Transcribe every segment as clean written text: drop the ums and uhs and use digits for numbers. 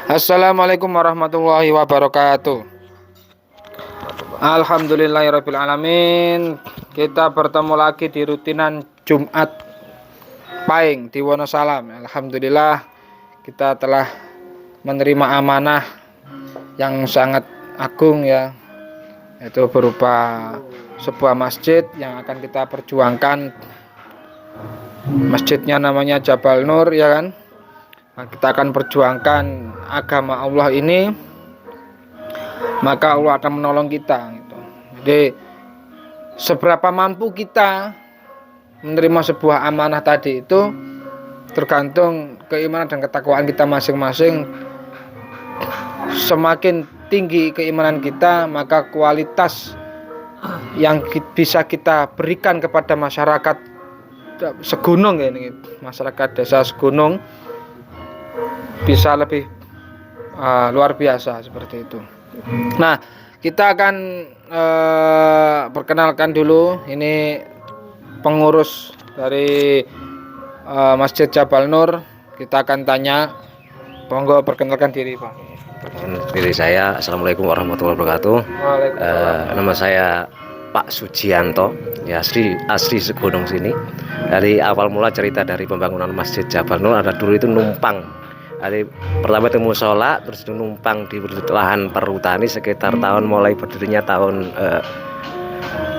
Assalamualaikum warahmatullahi wabarakatuh. Alhamdulillahirabbil alamin. Kita bertemu lagi di rutinan Jumat Pahing di Wonosalam. Alhamdulillah kita telah menerima amanah yang sangat agung ya, yaitu berupa sebuah masjid yang akan kita perjuangkan. Masjidnya namanya Jabal Nur ya kan. Nah, kita akan perjuangkan agama Allah ini, maka Allah akan menolong kita gitu. Jadi seberapa mampu kita menerima sebuah amanah tadi itu tergantung keimanan dan ketakwaan kita masing-masing. Semakin tinggi keimanan kita, maka kualitas yang bisa kita berikan kepada masyarakat segunung ya ini, masyarakat desa segunung bisa lebih luar biasa seperti itu. Nah, kita akan perkenalkan dulu ini pengurus dari Masjid Jabal Nur. Kita akan tanya, monggo perkenalkan diri Pak. Diri saya, Assalamualaikum warahmatullahi wabarakatuh. Nama saya Pak Sujianto, ya asli segunung sini. Dari awal mula cerita dari pembangunan Masjid Jabal Nur ada dulu itu numpang. Hari pertama itu musola, terus numpang di lahan perhutani sekitar tahun mulai berdirinya tahun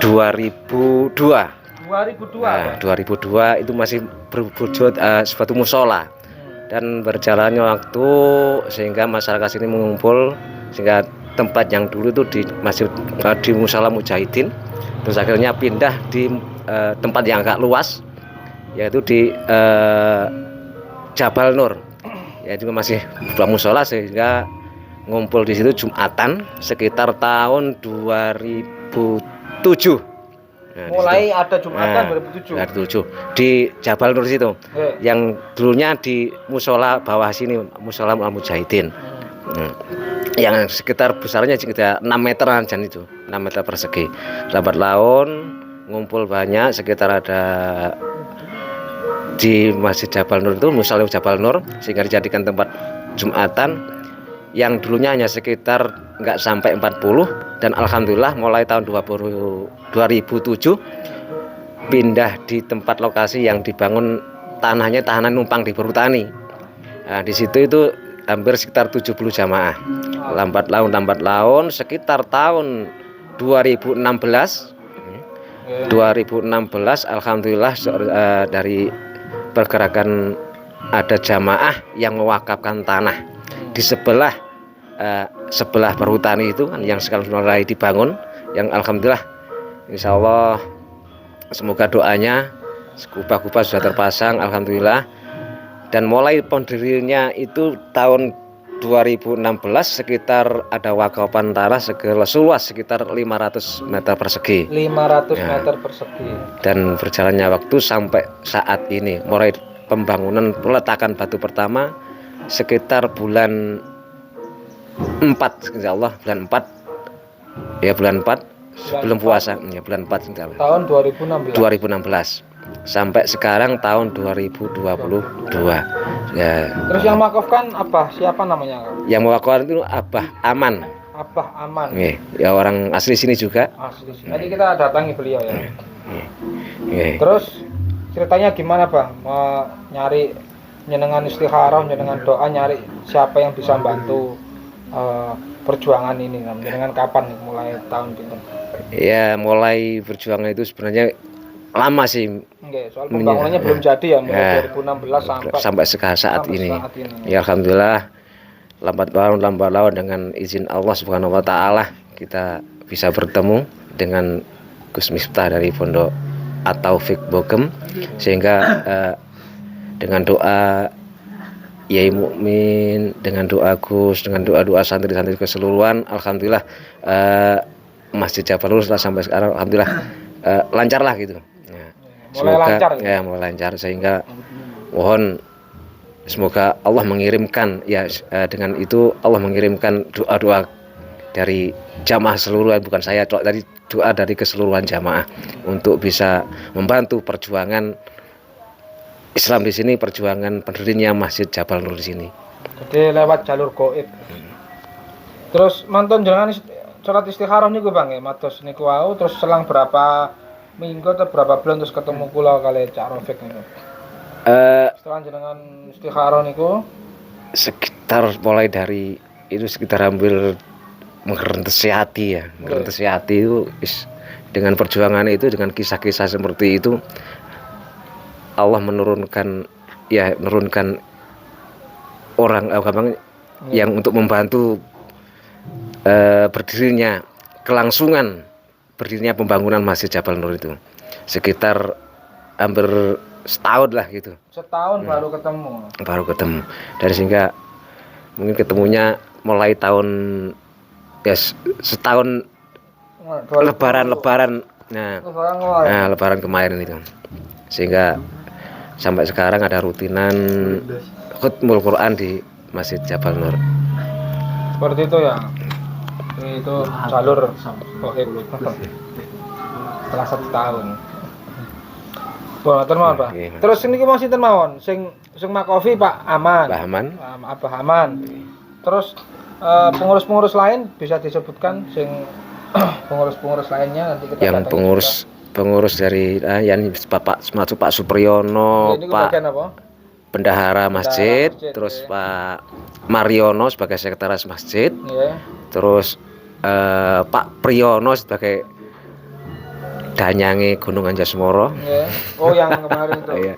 2002. 2002. Nah, 2002 itu masih berwujud suatu musola. Dan berjalannya waktu sehingga masyarakat sini mengumpul, sehingga tempat yang dulu itu di Musola Mujahidin, terus akhirnya pindah di tempat yang agak luas, yaitu di Jabal Nur. Ya juga masih dua musola, sehingga ngumpul di situ Jumatan sekitar tahun 2007. Nah, mulai ada Jumatan 2007 di Jabal Nur situ. Yang dulunya di musola bawah sini, Musola Al-Mujahidin. Yang sekitar besarnya sekitar 6 meteran aja itu, 6 meter persegi. Lambat laun ngumpul banyak, sekitar ada di Masjid Jabal Nur itu Musola Jabal Nur, sehingga dijadikan tempat Jumatan yang dulunya hanya sekitar nggak sampai 40, dan alhamdulillah mulai tahun 2007 pindah di tempat lokasi yang dibangun tanahnya tahanan numpang di perhutani. Nah, di situ itu hampir sekitar 70 jamaah. Lambat laun sekitar tahun 2016 alhamdulillah dari pergerakan ada jamaah yang mewakafkan tanah di sebelah perhutani itu kan, yang sekarang mulai dibangun, yang alhamdulillah insya Allah semoga doanya kubah-kubah sudah terpasang alhamdulillah. Dan mulai pendirinya itu tahun 2016 sekitar ada wakafan tanah seluas sekitar 500 meter persegi. 500 meter persegi. Dan berjalannya waktu sampai saat ini, mulai pembangunan peletakan batu pertama sekitar bulan 4 insyaallah, bulan 4 ya, bulan 4 sebelum puasa ya, bulan 4 insyaallah. Tahun 2016 sampai sekarang tahun 2022 ya. Terus yang mewakafkan apa? Siapa namanya? Yang mewakafkan itu Abah Aman. Abah Aman. Ya orang asli sini juga. Asli sini. Tadi kita datangi beliau ya. Terus ceritanya gimana Bang? Mau nyari nyenengan istikharah, nyenengan doa, nyari siapa yang bisa bantu perjuangan ini. Nyenengan kapan mulai tahun itu? Ya mulai perjuangan itu sebenarnya lama sih. Soal pembangunannya belum jadi ya, mulai 2016 sampai saat ini. Ya alhamdulillah lambat laun dengan izin Allah Subhanahu wa taala kita bisa bertemu dengan Gus Miftah dari Pondok At-Taufik Bogem, sehingga dengan doa Yai Mukmin, dengan doa Gus, dengan doa santri-santri keseluruhan, alhamdulillah Masjid Jabal Nur sampai sekarang alhamdulillah lancar lah gitu. Semoga mulai lancar sehingga mohon semoga Allah mengirimkan ya, dengan itu Allah mengirimkan doa-doa dari jamaah seluruhan, bukan saya, dari doa dari keseluruhan jamaah untuk bisa membantu perjuangan Islam di sini, perjuangan pendirinya Masjid Jabal Nur di sini. Jadi lewat jalur gaib. Terus mantun jenengan salat istikharah niku Bang ya, matos niku wau terus selang berapa minggu atau berapa bulan terus ketemu kula kali Cak Rafiq niku. Setelah jenengan istikharah niku Sekitar mulai dari itu sekitar hampir mengerentesi hati ya. Mengerentesi hati itu dengan perjuangan itu, dengan kisah-kisah seperti itu, Allah menurunkan orang yang untuk membantu kelangsungan berdirinya pembangunan Masjid Jabal Nur itu sekitar hampir setahun lah gitu. setahun baru ketemu. Dari sehingga mungkin ketemunya mulai tahun ya setahun lebaran lebaran kemarin itu, sehingga sampai sekarang ada rutinan khutmul Quran di Masjid Jabal Nur. Seperti itu ya. Itu jalur gaib setelah 1 tahun. Wah, termawon, Pak. Terus ini masih termawon sing makofi Pak Aman. Abah Aman. Terus pengurus-pengurus lain bisa disebutkan sing pengurus-pengurus lainnya nanti kita yang pengurus dari yang Pak Supriyono, Pak Bendahara Masjid, terus Pak Mariono sebagai sekretaris masjid, terus Pak Priyono sebagai danyange Gunung Anjasmara. Oh, yang kemarin itu.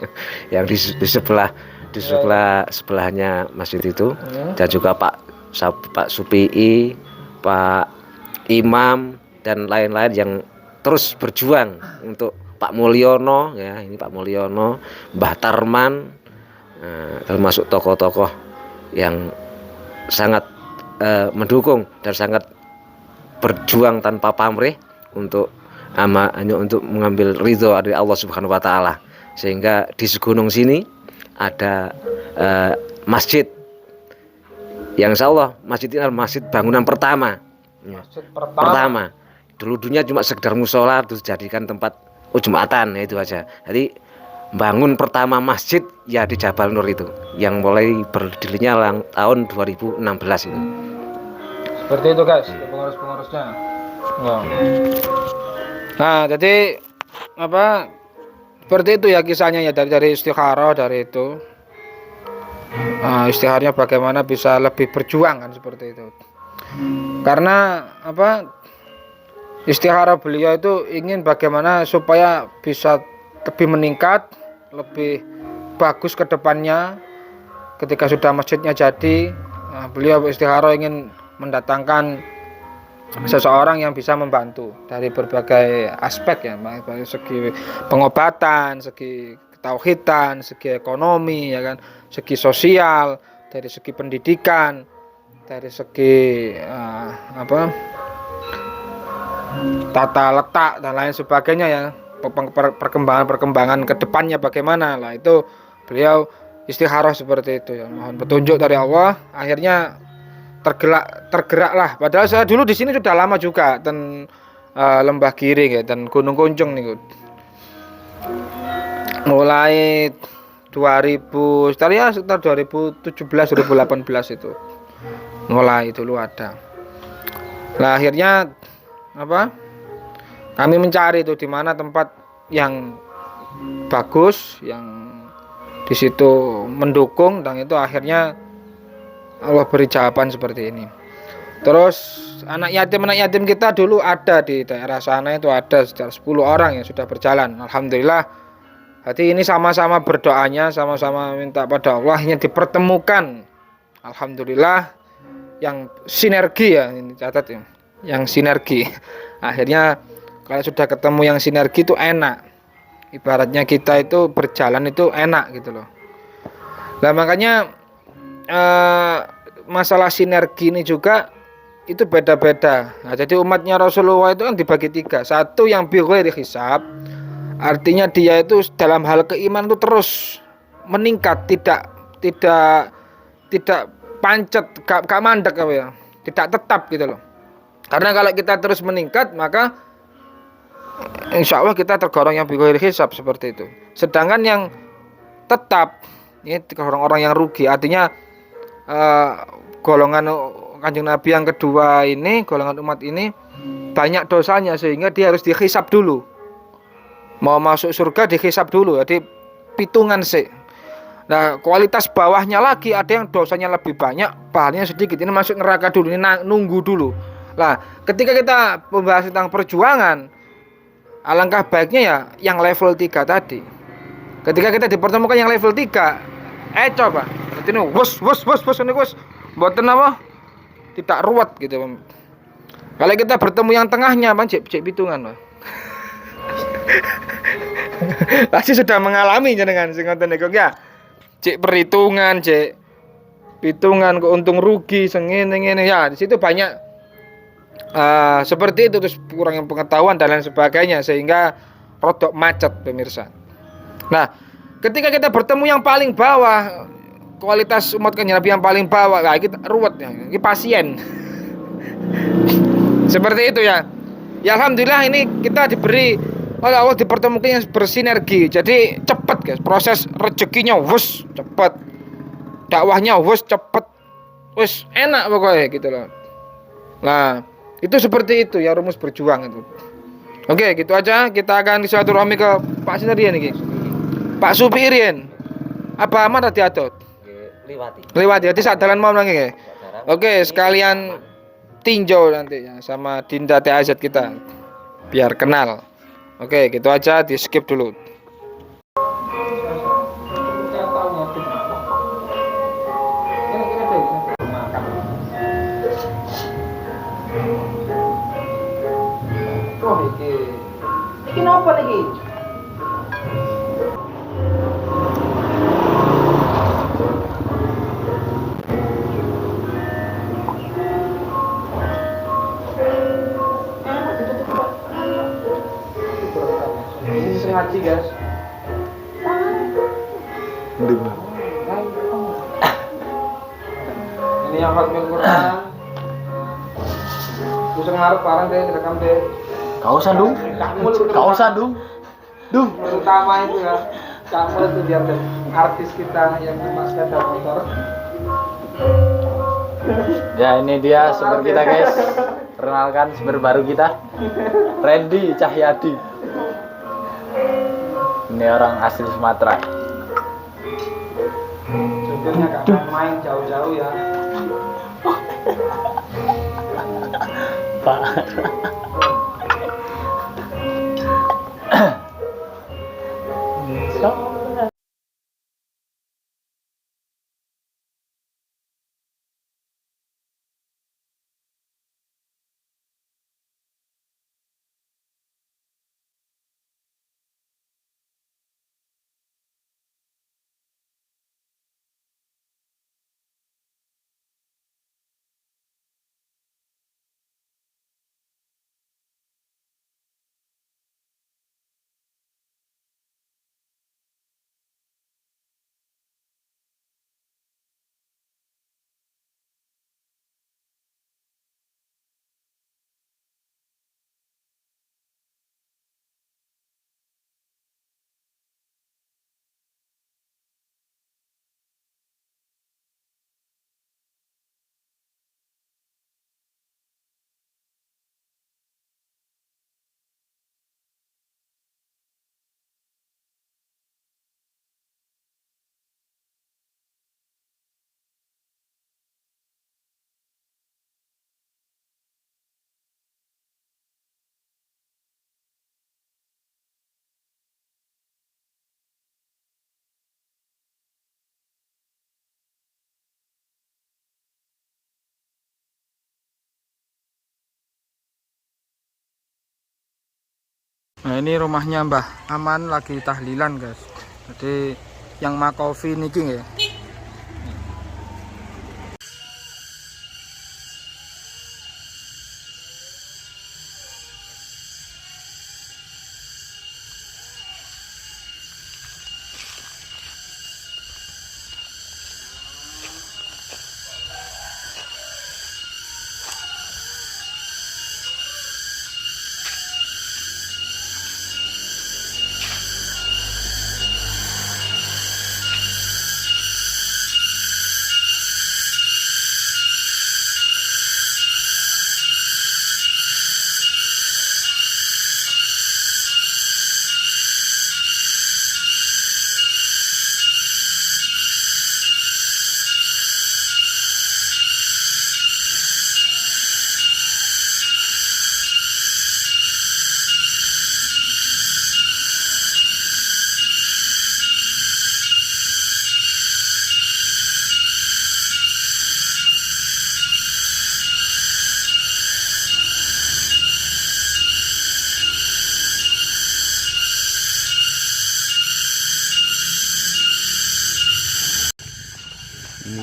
Yang di sebelahnya masjid itu, dan juga Pak Supii, Pak Imam dan lain-lain yang terus berjuang untuk Pak Mulyono ya, ini Pak Mulyono, Mbah Tarman, termasuk tokoh-tokoh yang sangat mendukung dan sangat berjuang tanpa pamrih untuk hanya untuk mengambil ridho dari Allah Subhanahu wa taala, sehingga di segunung sini ada masjid yang insyaallah masjid ini adalah masjid bangunan pertama. Pertama. Dulunya cuma sekedar musola terus jadikan tempat jumatan, ya itu aja. Jadi bangun pertama masjid ya di Jabal Nur itu, yang mulai berdirinya tahun 2016 itu. Seperti itu guys, pengurus-pengurusnya. Nah, jadi seperti itu ya kisahnya ya, dari istikharah, dari itu. Istikharahnya bagaimana bisa lebih berjuang kan, seperti itu. Karena istikharah beliau itu ingin bagaimana supaya bisa lebih meningkat, lebih bagus ke depannya. Ketika sudah masjidnya jadi, beliau istikharah ingin mendatangkan seseorang yang bisa membantu dari berbagai aspek ya, dari segi pengobatan, segi ketauhidan, segi ekonomi ya kan, segi sosial, dari segi pendidikan, dari segi tata letak dan lain sebagainya ya, perkembangan ke depannya bagaimana lah, itu beliau istikharah seperti itu ya, mohon petunjuk dari Allah. Akhirnya tergerak lah. Padahal saya dulu di sini sudah lama juga dan Lembah Giring ya, dan Gunung Kunjung nih, mulai 2000 sekitar 2017 2018 itu mulai dulu ada. Nah, akhirnya kami mencari itu di mana tempat yang bagus, yang di situ mendukung, dan itu akhirnya Allah beri jawaban seperti ini. Terus anak yatim kita dulu ada di daerah sana, itu ada sekitar 10 orang yang sudah berjalan. Alhamdulillah. Jadi ini sama-sama berdoanya, sama-sama minta pada Allah, yang dipertemukan. Alhamdulillah, yang sinergi ya, ini catat ya, yang sinergi. Akhirnya kalau sudah ketemu yang sinergi itu enak. Ibaratnya kita itu berjalan itu enak gitu loh. Nah, makanya masalah sinergi ini juga itu beda-beda. Nah, jadi umatnya Rasulullah itu kan dibagi 3. Satu yang bighairi hisab, artinya dia itu dalam hal keimanan itu terus meningkat, tidak pancet, gak mandek ya, tidak tetap gitu loh. Karena kalau kita terus meningkat, maka insya Allah kita tergolong yang bighairi hisab seperti itu. Sedangkan yang tetap ini orang-orang yang rugi, artinya eh, golongan Kanjeng Nabi yang kedua ini, golongan umat ini banyak dosanya sehingga dia harus dihisab dulu. Mau masuk surga dihisab dulu, jadi pitungan sih. Nah, kualitas bawahnya lagi ada yang dosanya lebih banyak, pahalanya sedikit. Ini masuk neraka dulu, ini nunggu dulu. Nah, ketika kita membahas tentang perjuangan, alangkah baiknya ya yang level 3 tadi. Ketika kita dipertemukan yang level 3, coba. Berarti ini wus ini wus. Mboten apa? Tidak ruwet gitu. Kalau kita bertemu yang tengahnya, cek pitungan. Pasti sudah mengalami jenengan sing ngoten niku ya. Cek perhitungan, cek hitungan keuntung rugi ngene ya, di situ banyak seperti itu, terus kurang pengetahuan dan lain sebagainya sehingga rodok macet pemirsa. Nah, ketika kita bertemu yang paling bawah, kualitas umat Kanjeng Nabi yang paling bawah, nah kita ruwet ya, ini pasien. Seperti itu ya. Ya alhamdulillah ini kita diberi oleh Allah dipertemukan yang bersinergi. Jadi cepet guys, proses rezekinya wus cepet, dakwahnya wus cepet, wus enak pokoknya gitu loh. Nah itu seperti itu ya rumus berjuang itu. Oke gitu aja, kita akan silaturahmi ke Pak Sinarian nih, Pak Supirien. Apa amat tadi atot? Liwati. Jadi saat jalan mau lagi ya. Oke sekalian tinjau nanti ya sama Dinda TAZ kita biar kenal. Oke, gitu aja, di skip dulu. Oh, iki napa niki? Ngaji guys. Ini yang Fatmil Quran. Bisa ngarep parang deh, rekam deh. Kau sandung. Dung. Terutama itu ya. Kamu itu biar artis kita yang mas sepeda motor. Ya ini dia sumber kita guys. Perkenalkan sumber baru kita, Randy Cahyadi. Ini orang asli Sumatera. Supirnya gak main jauh-jauh ya. Pak. Nah ini rumahnya Mbah Aman lagi tahlilan guys. Jadi yang Makofi niki ya.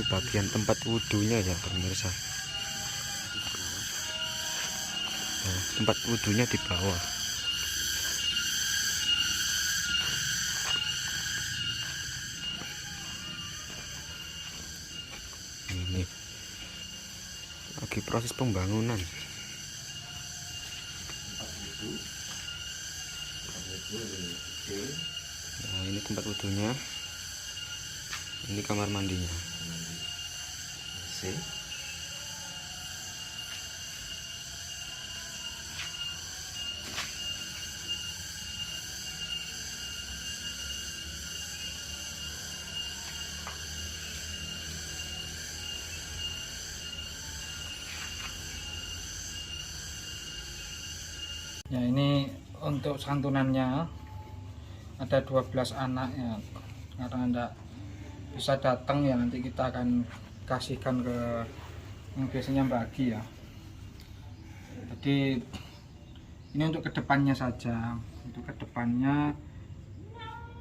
bagian tempat wudhunya ya pemirsa. Nah, tempat wudhunya di bawah. Ini lagi proses pembangunan. Nah, ini tempat wudhunya. Ini kamar mandinya. Ya, ini untuk santunannya ada 12 anak ya, karena anda bisa datang ya, nanti kita akan kasihkan ke yang biasanya bagi ya. Jadi ini untuk kedepannya saja, untuk kedepannya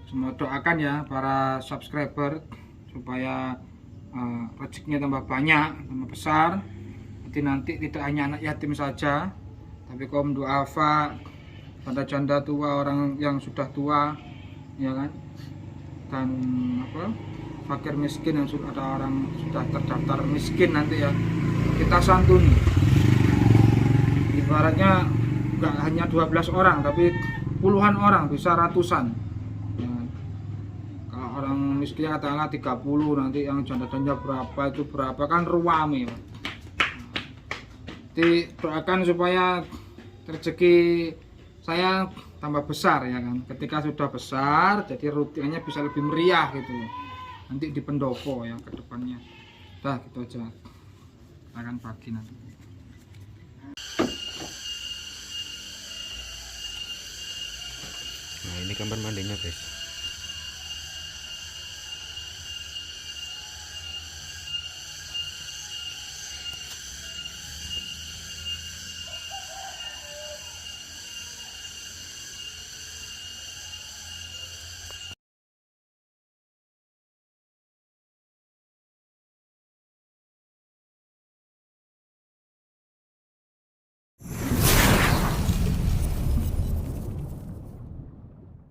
semua doakan ya para subscriber supaya rezekinya tambah banyak, tambah besar. Jadi nanti tidak hanya anak yatim saja, tapi kaum duafa, janda-janda tua, orang yang sudah tua, ya kan, dan fakir miskin yang sudah ada orang sudah terdaftar miskin nanti ya kita santuni. Ibaratnya nggak hanya 12 orang, tapi puluhan orang, bisa ratusan. Ya. Kalau orang miskin katakanlah 30, nanti yang janda-janda berapa itu berapa, kan ruame. Jadi doakan supaya rezeki saya tambah besar ya kan. Ketika sudah besar, jadi rutinnya bisa lebih meriah gitu. Nanti di pendopo ya ke depannya. Dah gitu aja. Akan bagi nanti. Nah, ini kamar mandinya guys.